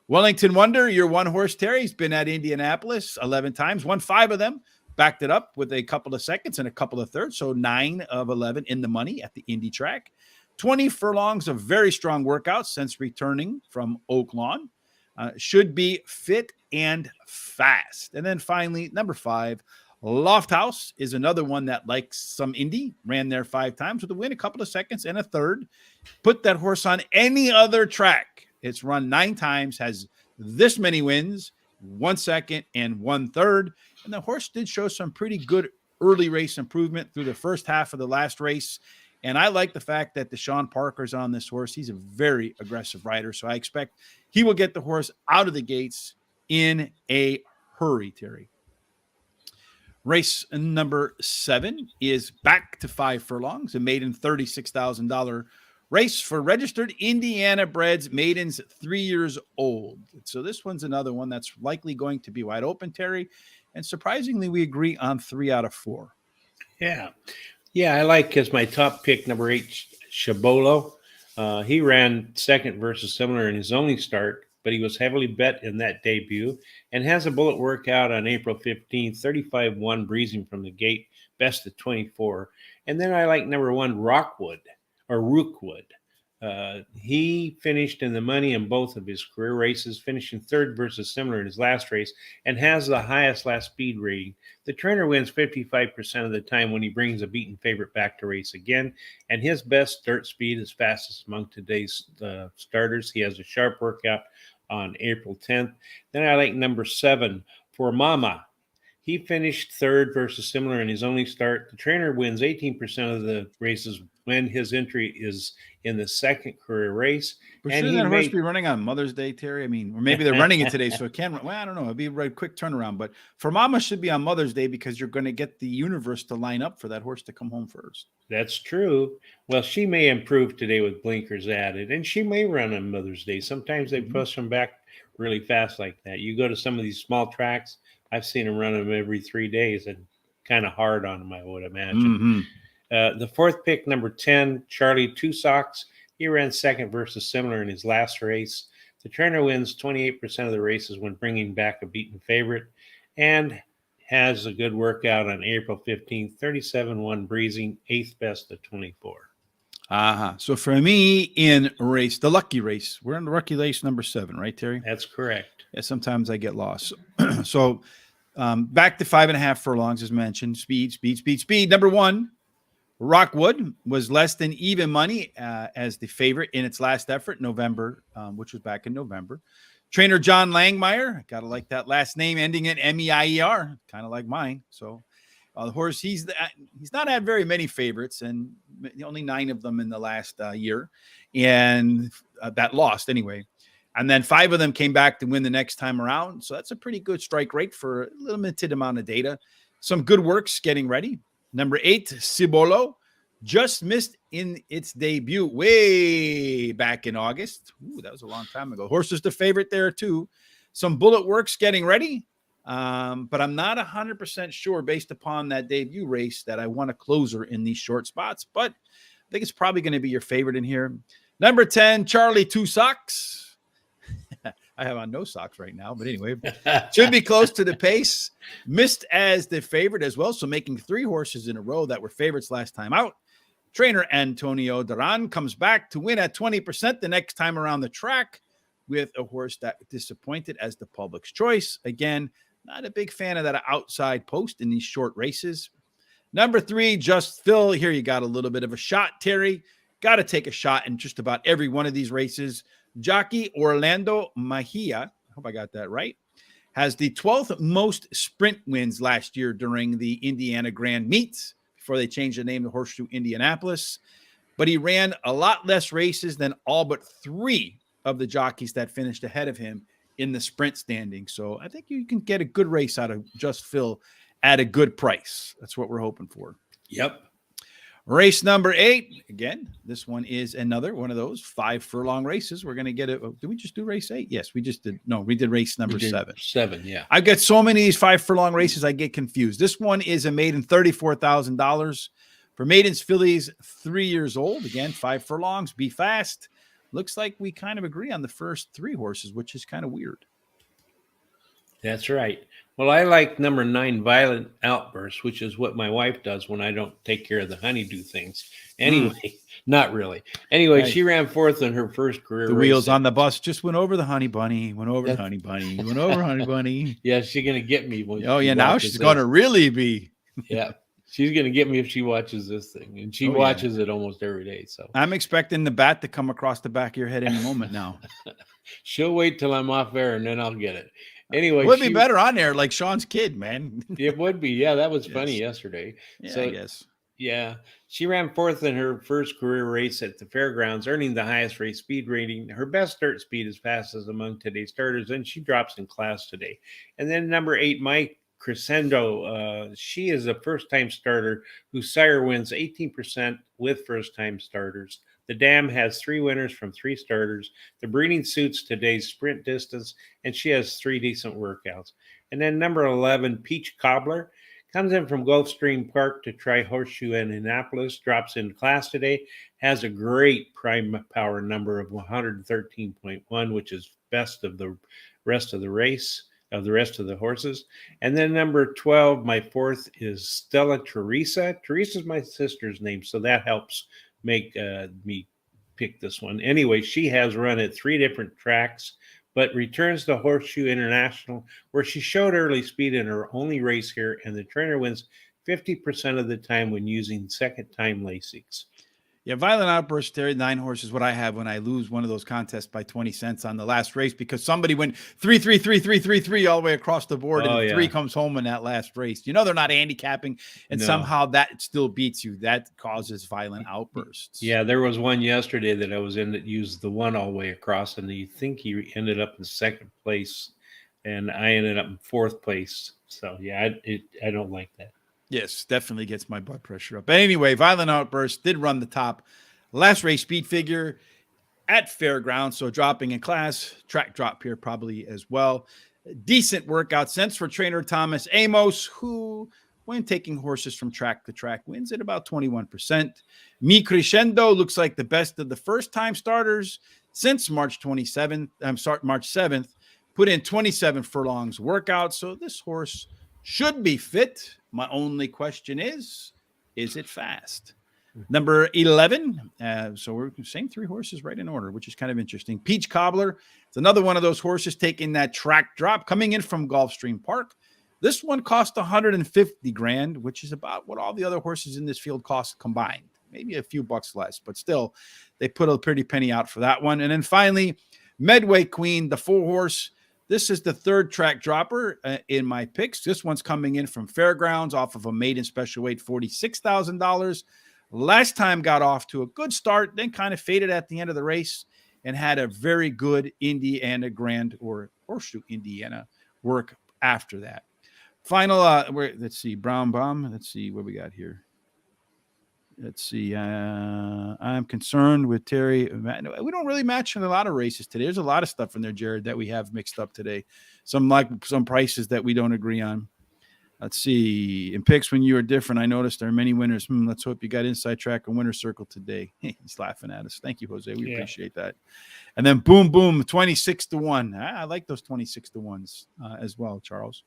Speaker 2: Wellington Wonder, your 1 horse, Terry, has been at Indianapolis 11 times, won 5 of them, backed it up with a couple of seconds and a couple of thirds, so 9 of 11 in the money at the Indy track. 20 furlongs of very strong workouts since returning from Oaklawn. Should be fit and fast. And then finally, number 5, Loft House is another one that likes some Indy. Ran there 5 times with a win, a couple of seconds and a third. Put that horse on any other track. It's run 9 times, has this many wins, 1 second and 1 third. And the horse did show some pretty good early race improvement through the first half of the last race. And I like the fact that Deshaun Parker's on this horse. He's a very aggressive rider. So I expect he will get the horse out of the gates in a hurry, Terry. Race number 7 is back to 5 furlongs, a maiden $36,000 Race for registered Indiana breds, maidens 3 years old. So this one's another one that's likely going to be wide open, Terry. And surprisingly, we agree on 3 out of 4.
Speaker 3: Yeah. Yeah, I like as my top pick, number 8, Shabolo. He ran second versus similar in his only start, but he was heavily bet in that debut and has a bullet workout on April 15th, 35-1 breezing from the gate, best of 24. And then I like number 1, Rookwood. He finished in the money in both of his career races, finishing third versus similar in his last race, and has the highest last speed rating. The trainer wins 55% of the time when he brings a beaten favorite back to race again, and his best dirt speed is fastest among today's starters. He has a sharp workout on April 10th. Then I like number 7, For Mama. He finished third versus similar in his only start. The trainer wins 18% of the races when his entry is in the second career race.
Speaker 2: But shouldn't that horse be running on Mother's Day, Terry? I mean, or maybe they're running it today, so it can. Well, I don't know. It'd be a very quick turnaround. But For Mama should be on Mother's Day because you're going to get the universe to line up for that horse to come home first.
Speaker 3: That's true. Well, she may improve today with blinkers added, and she may run on Mother's Day. Sometimes they push them back really fast like that. You go to some of these small tracks, I've seen them run them every 3 days and kind of hard on them, I would imagine. The fourth pick, number 10, Charlie Two Socks. He ran second versus similar in his last race. The trainer wins 28% of the races when bringing back a beaten favorite and has a good workout on April 15th, 37-1 breezing, 8th best of 24.
Speaker 2: So for me in race, the lucky race, we're in the lucky race number 7, right, Terry?
Speaker 3: That's correct.
Speaker 2: Yeah, sometimes I get lost. So back to 5.5 furlongs, as mentioned. Speed. Number 1, Rookwood was less than even money as the favorite in its last effort, November, which was back in November. Trainer John Langmeyer, got to like that last name ending in Meier, kind of like mine. So the horse, he's not had very many favorites, and only 9 of them in the last year, and that lost anyway. And then 5 of them came back to win the next time around. So that's a pretty good strike rate for a limited amount of data. Some good works getting ready. Number 8, Cibolo, just missed in its debut way back in August. Ooh, that was a long time ago. Horse is the favorite there too. Some bullet works getting ready. But I'm not 100% sure based upon that debut race that I want a closer in these short spots. But I think it's probably going to be your favorite in here. Number 10, Charlie Two Socks. I have on no socks right now, but anyway, should be close to the pace. Missed as the favorite as well, so making 3 horses in a row that were favorites last time out. Trainer Antonio Duran comes back to win at 20% the next time around the track with a horse that disappointed as the public's choice. Again, not a big fan of that outside post in these short races. Number 3, Just Phil. Here you got a little bit of a shot, Terry. Got to take a shot in just about every one of these races. Jockey Orlando Mejia, I hope I got that right, has the 12th most sprint wins last year during the Indiana Grand Meets before they changed the name to Horseshoe Indianapolis. But he ran a lot less races than all but 3 of the jockeys that finished ahead of him in the sprint standing. So I think you can get a good race out of Just Phil at a good price. That's what we're hoping for.
Speaker 3: Yep.
Speaker 2: Race number 8. Again, this one is another one of those 5 furlong races. We're going to get it. Did we just do race 8? Yes, we just did. No, we did race number 7.
Speaker 3: 7, yeah.
Speaker 2: I've got so many of these 5 furlong races, I get confused. This one is a maiden $34,000 for maidens fillies 3 years old. Again, 5 furlongs. Be fast. Looks like we kind of agree on the first 3 horses, which is kind of weird.
Speaker 3: That's right. Well, I like number 9, Violent Outburst, which is what my wife does when I don't take care of the honeydew things. Anyway, not really. Anyway,
Speaker 2: Right.
Speaker 3: She ran 4th in her first career
Speaker 2: The
Speaker 3: race.
Speaker 2: wheels on the bus just went over the honey bunny, went over the honey bunny, went over honey bunny.
Speaker 3: Yeah, she's going to get me. When
Speaker 2: Oh,
Speaker 3: she
Speaker 2: yeah, now
Speaker 3: watches
Speaker 2: she's going to
Speaker 3: this.
Speaker 2: really be.
Speaker 3: Yeah, she's going to get me if she watches this thing. And she
Speaker 2: Oh, yeah.
Speaker 3: watches it almost every day. So
Speaker 2: I'm expecting the bat to come across the back of your head any moment now.
Speaker 3: she'll wait till I'm off air and then I'll get it. Anyway,
Speaker 2: It would be better on there, like Sean's kid, man.
Speaker 3: It would be. Yeah, that was
Speaker 2: Yes.
Speaker 3: funny yesterday.
Speaker 2: Yeah,
Speaker 3: So,
Speaker 2: I guess.
Speaker 3: yeah, she ran 4th in her first career race at the fairgrounds, earning the highest race speed rating. Her best dirt speed is fastest among today's starters, and she drops in class today. And then number 8, Mike Crescendo. She is a first-time starter whose sire wins 18% with first-time starters. The Dam has 3 winners from 3 starters. The breeding suits today's sprint distance, and she has 3 decent workouts. And then number 11, Peach Cobbler, comes in from Gulfstream Park to try Horseshoe in Indianapolis, drops into class today, has a great prime power number of 113.1, which is best of the rest of the race, of the rest of the horses. And then number 12, my 4th, is Stella Teresa. Teresa's my sister's name, so that helps make me pick this one. Anyway, she has run at 3 different tracks, but returns to Horseshoe International, where she showed early speed in her only race here, and the trainer wins 50% of the time when using second-time Lasix.
Speaker 2: Yeah, Violent Outburst, Terry, 9 horses, what I have when I lose one of those contests by 20 cents on the last race because somebody went 3 all the way across the board, and 3 comes home in that last race. You know they're not handicapping, and somehow that still beats you. That causes Violent Outbursts.
Speaker 3: Yeah, there was one yesterday that I was in that used the 1 all the way across, and you think he ended up in 2nd place, and I ended up in 4th place. So, yeah, I don't like that.
Speaker 2: Yes, definitely gets my blood pressure up. But anyway, Violent Outburst did run the top last race speed figure at Fairgrounds, so dropping in class, track drop here probably as well. Decent workout sense for trainer Thomas Amos, who, when taking horses from track to track, wins at about 21%. Mi Crescendo looks like the best of the first-time starters since March 7th. Put in 27 furlongs workout, so this horse should be fit. My only question is it fast? Number 11. So we're saying 3 horses right in order, which is kind of interesting. Peach Cobbler. It's another one of those horses taking that track drop, coming in from Gulfstream Park. This one cost $150,000, which is about what all the other horses in this field cost combined. Maybe a few bucks less, but still, they put a pretty penny out for that one. And then finally, Medway Queen, the 4-horse. This is the 3rd track dropper in my picks. This one's coming in from Fairgrounds off of a maiden special weight, $46,000. Last time got off to a good start, then kind of faded at the end of the race and had a very good Indiana Grand or Horseshoe Indiana work after that. Final, let's see, Brown Bomb. Let's see what we got here. Let's see. I'm concerned with Terry. We don't really match in a lot of races today. There's a lot of stuff in there, Jared, that we have mixed up today. Some prices that we don't agree on. Let's see. In picks, when you are different, I noticed there are many winners. Let's hope you got inside track and winner circle today. He's laughing at us. Thank you, Jose. We appreciate that. And then boom, 26-1. I like those 26-1s as well, Charles.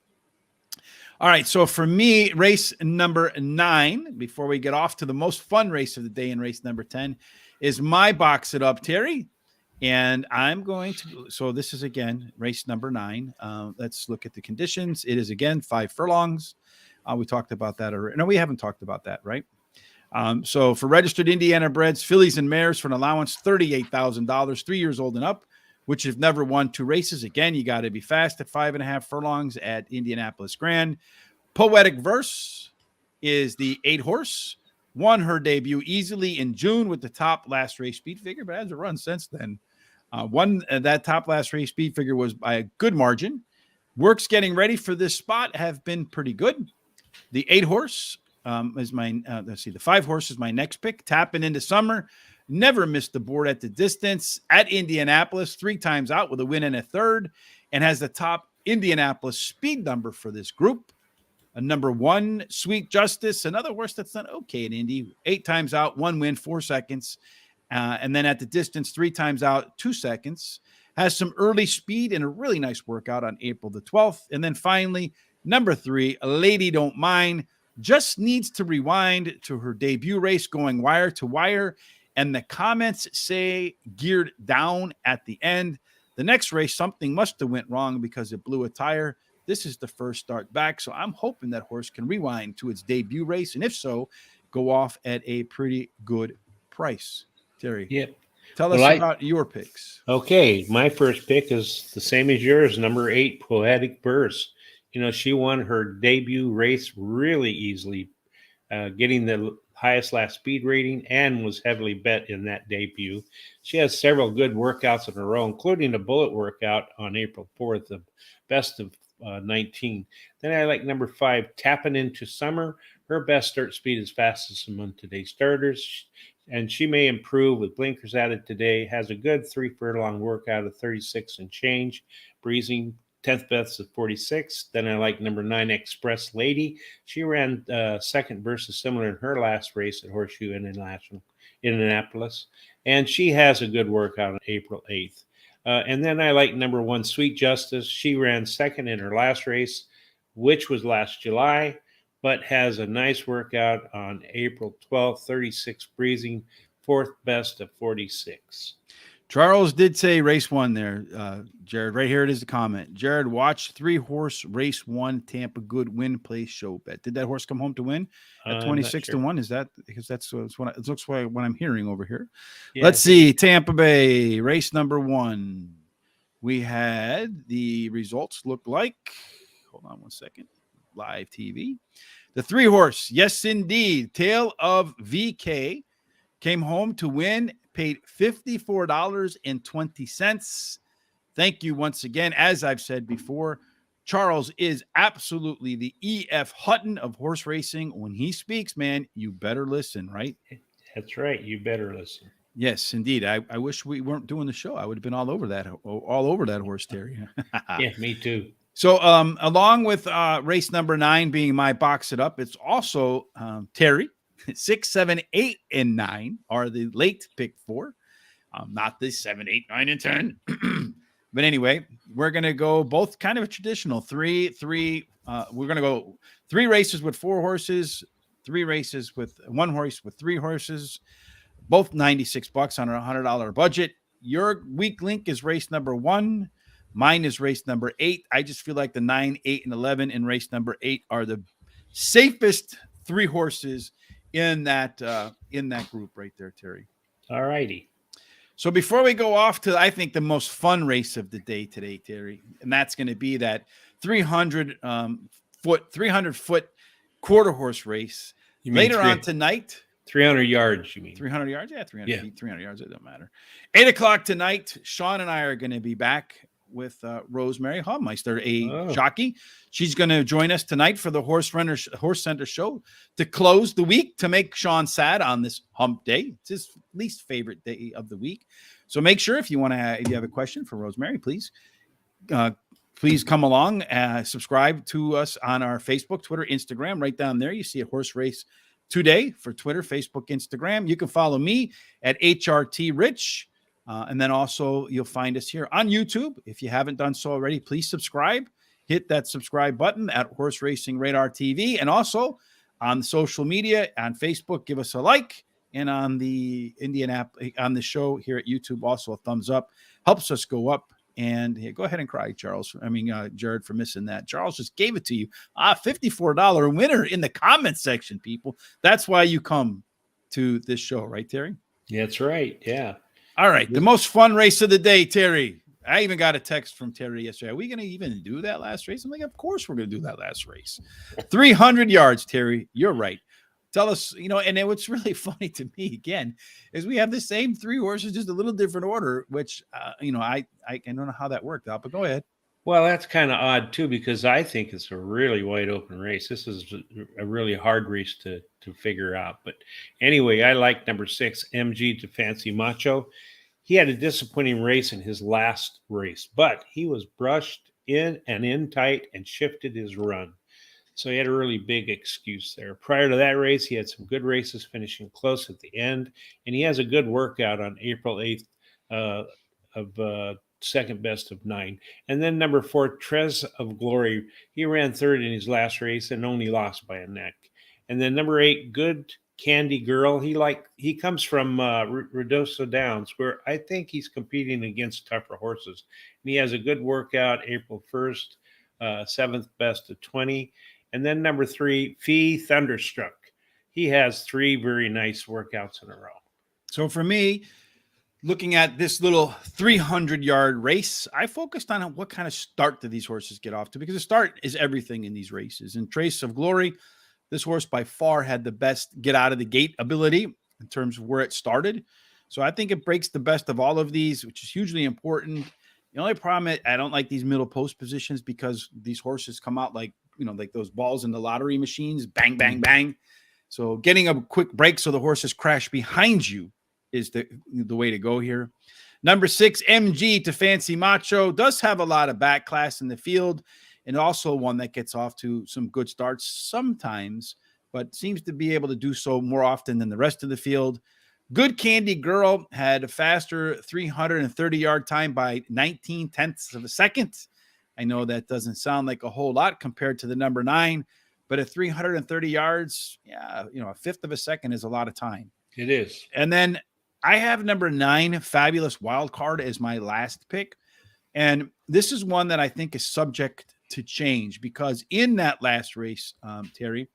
Speaker 2: All right, so for me, race number 9, before we get off to the most fun race of the day in race number 10, is my box it up, Terry. And I'm going to, so this is again, race number 9. Let's look at the conditions. It is again 5 furlongs. We talked about that already. No, we haven't talked about that, right? So for registered Indiana breds, fillies and mares for an allowance, $38,000, 3 years old and up, which have never won 2 races. Again, you got to be fast at 5.5 furlongs at Indianapolis Grand. Poetic Verse is the 8-horse. Won her debut easily in June with the top last race speed figure, but hasn't run since then. That top last race speed figure was by a good margin. Works getting ready for this spot have been pretty good. The 8-horse is my, the 5-horse is my next pick. Tapping into summer. Never missed the board at the distance at Indianapolis, 3 times out with a win and a third, and has the top Indianapolis speed number for this group. Number 1, Sweet Justice, another horse that's done okay in Indy, 8 times out, 1 win, 4 seconds. And then at the distance, 3 times out, 2 seconds. Has some early speed and a really nice workout on April the 12th. And then finally, number 3, Lady Don't Mind, just needs to rewind to her debut race going wire to wire. And the comments say geared down at the end. The next race, something must have went wrong because it blew a tire. This is the first start back. So I'm hoping that horse can rewind to its debut race. And if so, go off at a pretty good price. Terry, tell us about your picks.
Speaker 3: Okay. My first pick is the same as yours. Number 8, Poetic Verse. You know, she won her debut race really easily, getting the highest last speed rating and was heavily bet in that debut. She has several good workouts in a row, including a bullet workout on April 4th, the best of 19. Then I like number 5, Tapping Into Summer. Her best start speed is fastest among today's starters. and she may improve with blinkers added today. Has a good 3 furlong workout of 36 and change, breezing 10th best of 46. Then I like number 9, Express Lady. She ran second versus similar in her last race at Horseshoe Indianapolis, and she has a good workout on April 8th. And then I like number 1, Sweet Justice. She ran second in her last race, which was last July, but has a nice workout on April 12th, 36 breezing, 4th best of 46.
Speaker 2: Charles did say race 1 there, Jared. Right here it is the comment. Jared, watch 3-horse race 1 Tampa Good win place show bet. Did that horse come home to win at 26 to 1? Is that because that's what it looks like what I'm hearing over here? Yeah, let's see. Tampa Bay race number 1. We had the results look like. Hold on one second. Live TV. The 3-horse, yes, indeed. Tale of VK came home to win, paid $54.20. Thank you once again. As I've said before, Charles is absolutely the E.F. Hutton of horse racing. When he speaks, man, you better listen, right?
Speaker 3: That's right. You better listen.
Speaker 2: Yes, indeed. I wish we weren't doing the show. I would have been all over that horse, Terry.
Speaker 3: Yeah, me too.
Speaker 2: So along with race number 9 being my box it up, it's also Terry. 6, 7, 8, and 9 are the late pick 4, not the 7, 8, 9, and 10. But anyway, we're going to go both kind of a traditional 3. We're going to go 3 races with 4 horses, 3 races with 1 horse with 3 horses, both $96 on a $100 budget. Your weak link is race number 1. Mine is race number 8. I just feel like the 9, 8, and 11 in race number 8 are the safest 3 horses in that group right there, Terry.
Speaker 3: All righty.
Speaker 2: So before we go off to, I think, the most fun race of the day today, Terry, and that's going to be that 300 foot quarter horse race later on tonight.
Speaker 3: 300 yards, you mean?
Speaker 2: 300 yards? Yeah, 300 feet, 300 yards. It don't matter. 8 o'clock tonight, Sean and I are going to be back with Rosemary Hallmeister, a jockey. She's going to join us tonight for the Horse Center show to close the week, to make Sean sad on this hump day. It's his least favorite day of the week. So make sure if you have a question for Rosemary, please come along, subscribe to us on our Facebook, Twitter, Instagram. Right down there, you see a horse race today for Twitter, Facebook, Instagram. You can follow me at HRT Rich. And then also you'll find us here on YouTube. If you haven't done so already, please subscribe. Hit that subscribe button at Horse Racing Radar TV. And also on social media, on Facebook, give us a like. And on the on the show here at YouTube, also a thumbs up. Helps us go up. And hey, go ahead and cry, Jared, for missing that. Charles just gave it to you. $54 winner in the comment section, people. That's why you come to this show, right, Terry?
Speaker 3: That's right. Yeah.
Speaker 2: All right, the most fun race of the day, Terry. I even got a text from Terry yesterday. Are we going to even do that last race? I'm like, of course we're going to do that last race. 300 yards, Terry. You're right. Tell us, and what's really funny to me, again, is we have the same 3 horses, just a little different order, which, I don't know how that worked out, but go ahead.
Speaker 3: Well, that's kind of odd, too, because I think it's a really wide open race. This is a really hard race to figure out. But anyway, I like number 6, MG to Fancy Macho. He had a disappointing race in his last race, but he was brushed in tight and shifted his run. So he had a really big excuse there. Prior to that race, he had some good races, finishing close at the end. And he has a good workout on April 8th of second best of 9. And then number 4, Tres of Glory. He ran 3rd in his last race and only lost by a neck. And then number 8, Good Candy Girl. He comes from Redondo Downs, where I think he's competing against tougher horses. And he has a good workout April 1st, 7th best of 20. And then number 3, Fee Thunderstruck. He has 3 very nice workouts in a row.
Speaker 2: So for me, looking at this little 300-yard race, I focused on what kind of start do these horses get off to, because the start is everything in these races. And Trace of Glory, this horse by far had the best get-out-of-the-gate ability in terms of where it started. So I think it breaks the best of all of these, which is hugely important. The only problem, I don't like these middle post positions, because these horses come out like those balls in the lottery machines, bang, bang, bang. So getting a quick break so the horses crash behind you is the way to go here. Number 6, MG to Fancy Macho, does have a lot of back class in the field, and also one that gets off to some good starts sometimes, but seems to be able to do so more often than the rest of the field. Good Candy Girl had a faster 330-yard time by 19 tenths of a second. I know that doesn't sound like a whole lot compared to the number 9, but at 330 yards, yeah, a fifth of a second is a lot of time.
Speaker 3: It is.
Speaker 2: And then I have number 9, Fabulous Wild Card, as my last pick. And this is one that I think is subject to change because in that last race, Terry,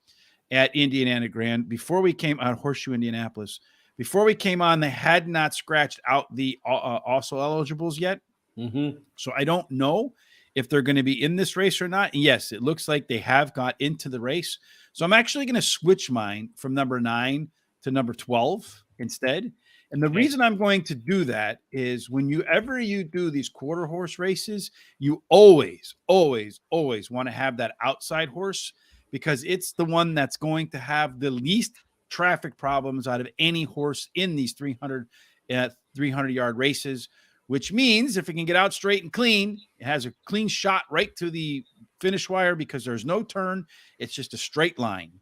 Speaker 2: at Indiana Grand, before we came on Horseshoe, Indianapolis, before we came on, they had not scratched out the also eligibles yet.
Speaker 3: Mm-hmm.
Speaker 2: So I don't know if they're going to be in this race or not. Yes, it looks like they have got into the race. So I'm actually going to switch mine from number 9 to number 12 instead. And the reason I'm going to do that is whenever you do these quarter horse races, you always want to have that outside horse because it's the one that's going to have the least traffic problems out of any horse in these 300-yard races, which means if it can get out straight and clean, it has a clean shot right to the finish wire because there's no turn. It's just a straight line.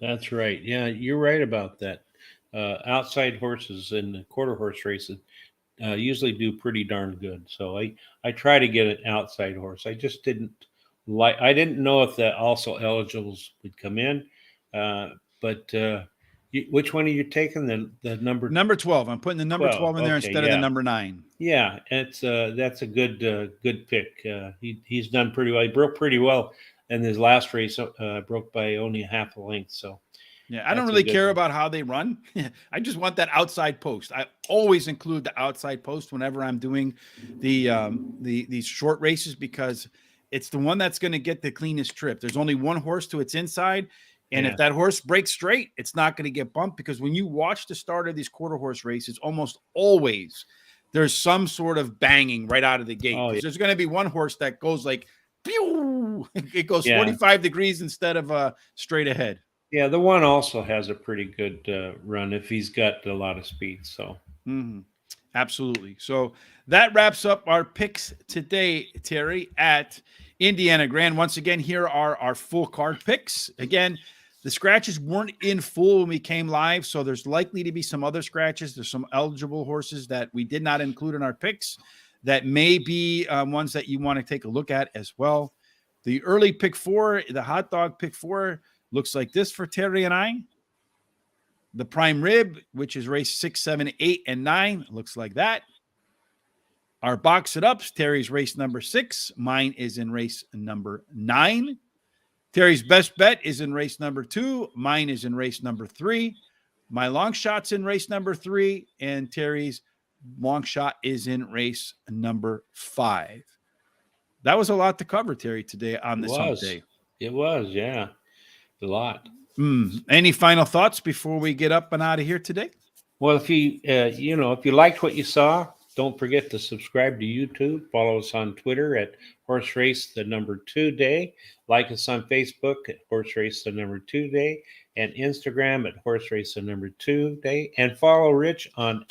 Speaker 3: That's right. Yeah, you're right about that. Outside horses in the quarter horse races usually do pretty darn good. So I try to get an outside horse. I just didn't know if the also eligibles would come in. But which one are you taking? The
Speaker 2: number 12. I'm putting the number 12 in there instead of the number 9.
Speaker 3: Yeah, that's a good pick. He's done pretty well. He broke pretty well in his last race. Broke by only half a length. So.
Speaker 2: Yeah, I don't really care about how they run. I just want that outside post. I always include the outside post whenever I'm doing these short races because it's the one that's going to get the cleanest trip. There's only one horse to its inside, and if that horse breaks straight, it's not going to get bumped because when you watch the start of these quarter horse races, almost always there's some sort of banging right out of the gate. There's going to be one horse that goes like, pew! It goes 45 degrees instead of straight ahead.
Speaker 3: Yeah, the one also has a pretty good run if he's got a lot of speed. So,
Speaker 2: absolutely. So that wraps up our picks today, Terry, at Indiana Grand. Once again, here are our full card picks. Again, the scratches weren't in full when we came live, so there's likely to be some other scratches. There's some eligible horses that we did not include in our picks that may be ones that you want to take a look at as well. The early pick 4, the hot dog pick 4, looks like this for Terry and I. The prime rib, which is race 6, 7, 8, and 9, looks like that. Our box it ups, Terry's race number 6. Mine is in race number 9. Terry's best bet is in race number 2. Mine is in race number 3. My long shot's in race number 3. And Terry's long shot is in race number 5. That was a lot to cover, Terry, today on this hump day.
Speaker 3: It was, yeah. A lot.
Speaker 2: Any final thoughts before we get up and out of here today?
Speaker 3: Well, if you liked what you saw, don't forget to subscribe to YouTube. Follow us on Twitter at Horse Race the number 2 day. Like us on Facebook at Horse Race the number 2 day, and Instagram at Horse Race the number 2 day. And follow Rich on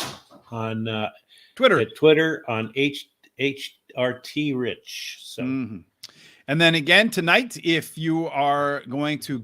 Speaker 2: Twitter.
Speaker 3: At Twitter on HRT Rich. So.
Speaker 2: And then again, tonight, if you are going to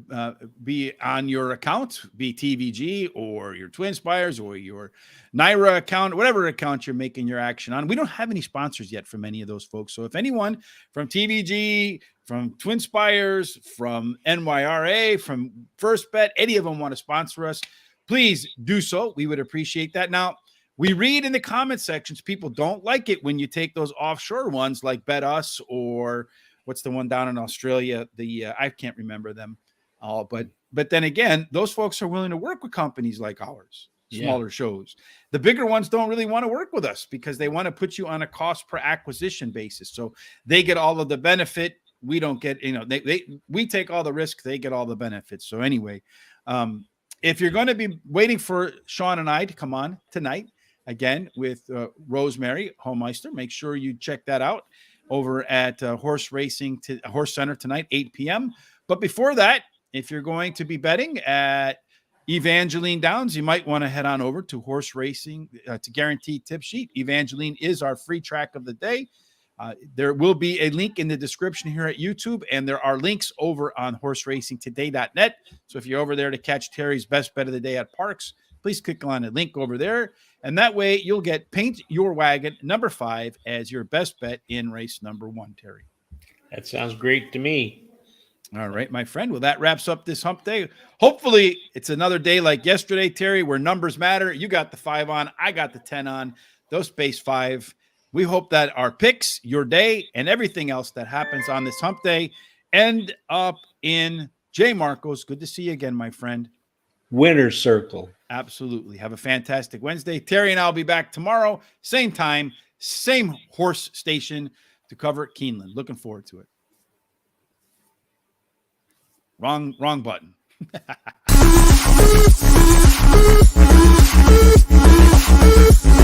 Speaker 2: be on your account, be TVG or your Twin Spires or your Naira account, whatever account you're making your action on, we don't have any sponsors yet from any of those folks. So if anyone from TVG, from Twin Spires, from NYRA, from First Bet, any of them want to sponsor us, please do so. We would appreciate that. Now, we read in the comment sections, people don't like it when you take those offshore ones like Bet Us or what's the one down in Australia? I can't remember them all, but then again, those folks are willing to work with companies like ours, smaller shows. The bigger ones don't really want to work with us because they want to put you on a cost per acquisition basis. So they get all of the benefit. We don't get, we take all the risk. They get all the benefits. So anyway, if you're going to be waiting for Sean and I to come on tonight, again, with Rosemary Homeister, make sure you check that out over at Horse Center tonight, 8 p.m. But before that, if you're going to be betting at Evangeline Downs, you might want to head on over to Horse Racing to Guaranteed Tip Sheet. Evangeline is our free track of the day. There will be a link in the description here at YouTube, and there are links over on horseracingtoday.net. So if you're over there to catch Terry's best bet of the day at Parks, please click on the link over there. And that way you'll get Paint Your Wagon number 5 as your best bet in race number 1, Terry.
Speaker 3: That sounds great to me.
Speaker 2: All right, my friend. Well, that wraps up this hump day. Hopefully it's another day like yesterday, Terry, where numbers matter. You got the 5 on. I got the 10 on. Those base 5. We hope that our picks, your day, and everything else that happens on this hump day end up in J. Marcos. Good to see you again, my friend.
Speaker 3: Winner's circle.
Speaker 2: Absolutely. Have a fantastic Wednesday. Terry and I'll be back tomorrow, same time, same horse station to cover Keeneland. Looking forward to it. Wrong button.